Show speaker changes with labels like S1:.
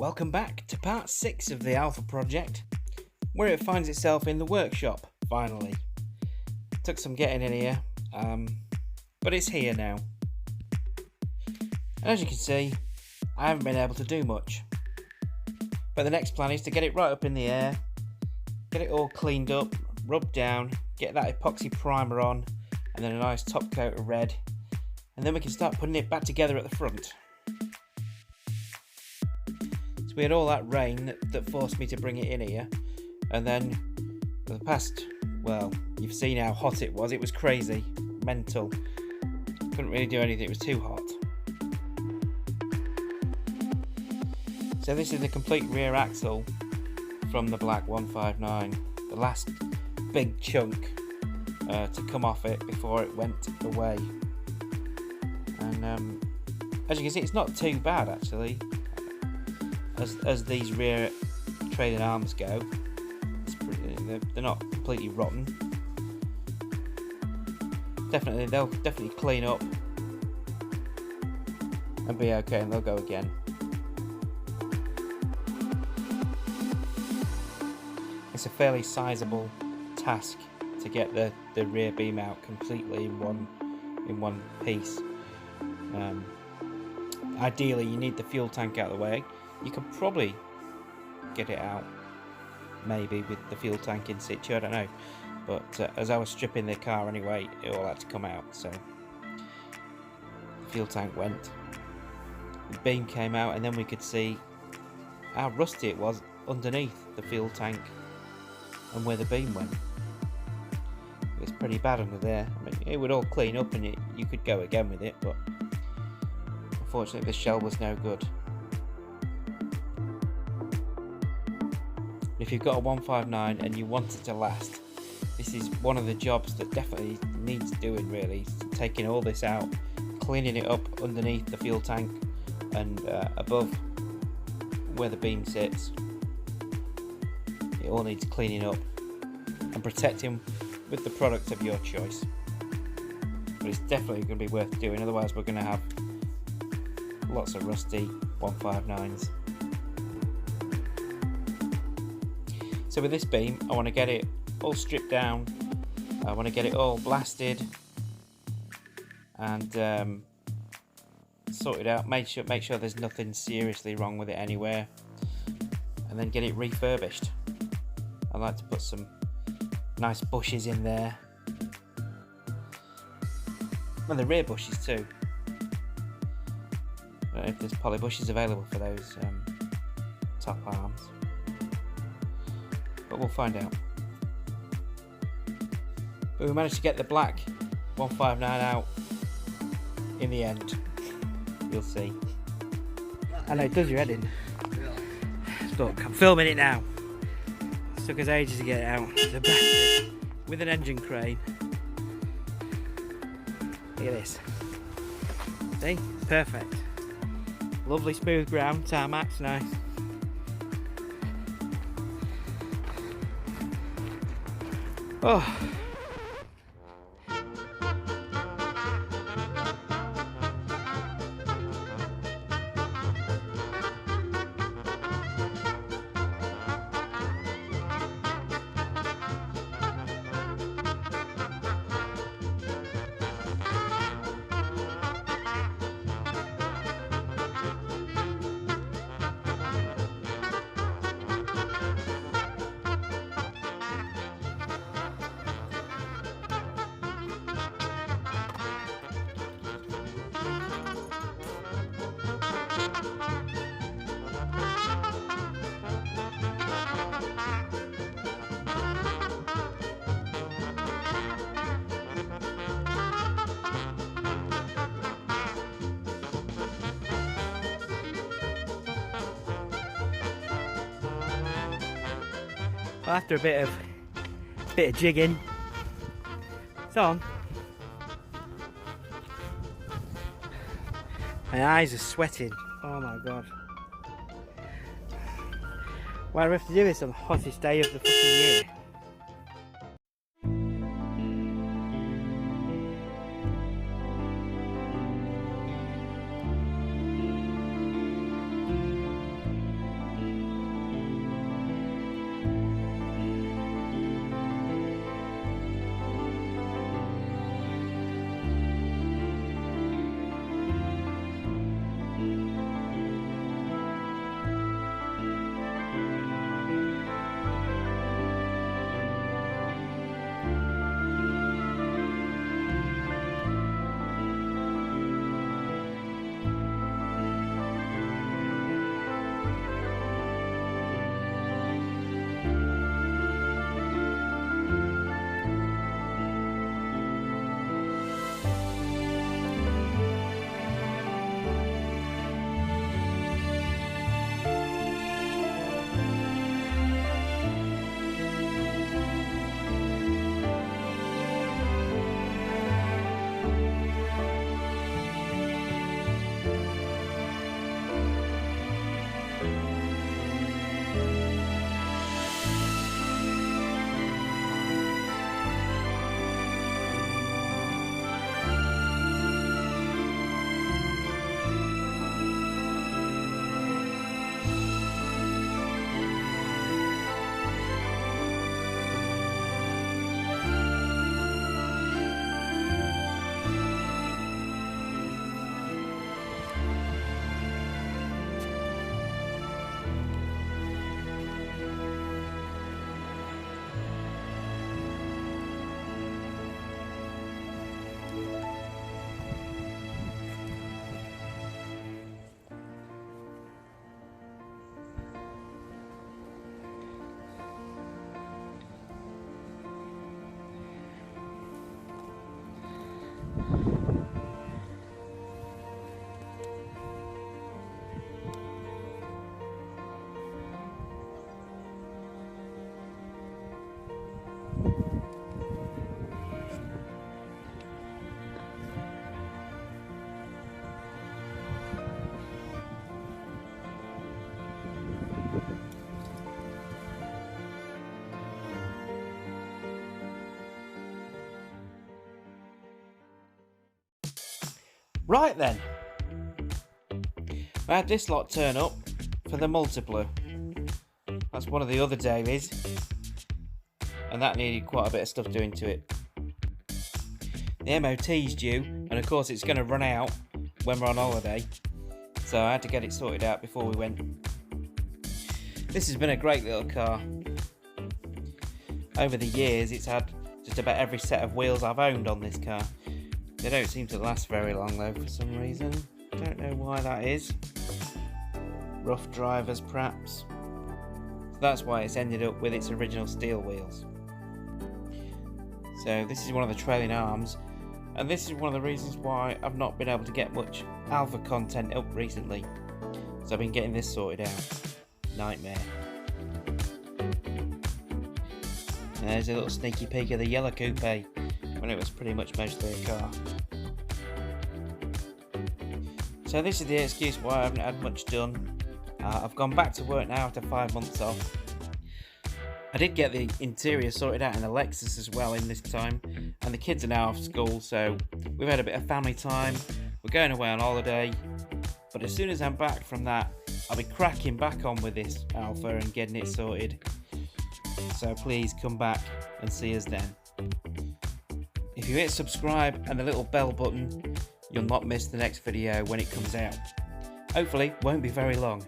S1: Welcome back to part 6 of the Alfa project, where it finds itself in the workshop, finally. Took some getting in here, but it's here now. And as you can see, I haven't been able to do much. But the next plan is to get it right up in the air, get it all cleaned up, rubbed down, get that epoxy primer on, and then a nice top coat of red, and then we can start putting it back together at the front. So we had all that rain that forced me to bring it in here, and then for the past, well, you've seen how hot it was crazy, mental, couldn't really do anything, it was too hot. So this is the complete rear axle from the black 159, the last big chunk to come off it before it went away. And as you can see, it's not too bad actually, as these rear trailing arms go. They're not completely rotten. They'll definitely clean up and be okay, and they'll go again. It's a fairly sizable task to get the rear beam out completely in one piece. Ideally, you need the fuel tank out of the way. You could probably get it out, maybe with the fuel tank in situ, I don't know. But as I was stripping the car anyway, it all had to come out. So the fuel tank went, the beam came out, and then we could see how rusty it was underneath the fuel tank and where the beam went. It was pretty bad under there. I mean, it would all clean up and you could go again with it, but unfortunately the shell was no good. If you've got a 159 and you want it to last, this is one of the jobs that definitely needs doing, really. Taking all this out, cleaning it up underneath the fuel tank and above where the beam sits. It all needs cleaning up and protecting with the product of your choice. But it's definitely going to be worth doing, otherwise we're going to have lots of rusty 159s. So with this beam, I want to get it all stripped down, I want to get it all blasted and sorted out, make sure there's nothing seriously wrong with it anywhere, and then get it refurbished. I like to put some nice bushes in there, and the rear bushes too. I don't know if there's poly bushes available for those top arms, but we'll find out. But we managed to get the black 159 out in the end. You'll see. I know it does your head in. Look, I'm filming it now. It took us ages to get it out. The bastard with an engine crane. Look at this. See? Perfect. Lovely smooth ground, tarmac's nice. Oh. After a bit of jigging, it's on. My eyes are sweating. Oh my god. Why do we have to do this on the hottest day of the fucking year? Right then, I had this lot turn up for the multipler. That's one of the other dailies, and that needed quite a bit of stuff doing to it. The MOT's due, and of course it's going to run out when we're on holiday, so I had to get it sorted out before we went. This has been a great little car. Over the years it's had just about every set of wheels I've owned on this car. They don't seem to last very long though for some reason. Don't know why that is. Rough drivers perhaps. So that's why it's ended up with its original steel wheels. So this is one of the trailing arms, and this is one of the reasons why I've not been able to get much Alfa content up recently. So I've been getting this sorted out. Nightmare. And there's a little sneaky peek of the yellow coupe when it was pretty much mostly a car. So this is the excuse why I haven't had much done. I've gone back to work now after 5 months off. I did get the interior sorted out in the Lexus as well in this time, and the kids are now off school, so we've had a bit of family time. We're going away on holiday, but as soon as I'm back from that, I'll be cracking back on with this Alfa and getting it sorted. So please come back and see us then. If you hit subscribe and the little bell button, you'll not miss the next video when it comes out. Hopefully, won't be very long.